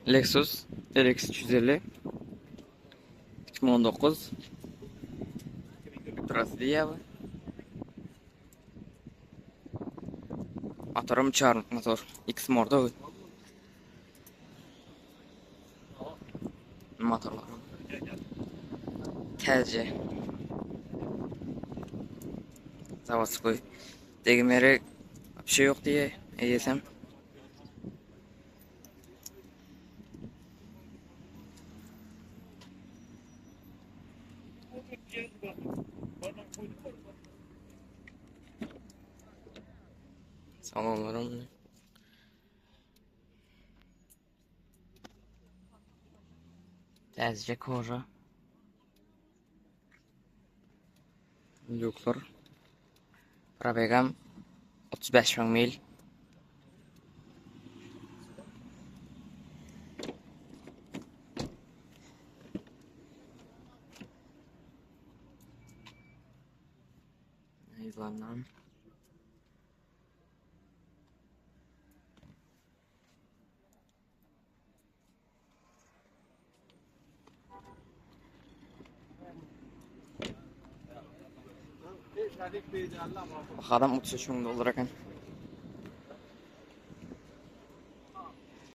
Lexus RX 350 2019 turası diye bu. Motorum çarmık motor. X morda bu. Motorlarım. TC. Заводской. Degmeri bir şey yok diye yesem. Salonlarım. Tezce koja. Lükler. Probegam 35.000 mil. İzlandan. Adam 33 bin dolar ekan.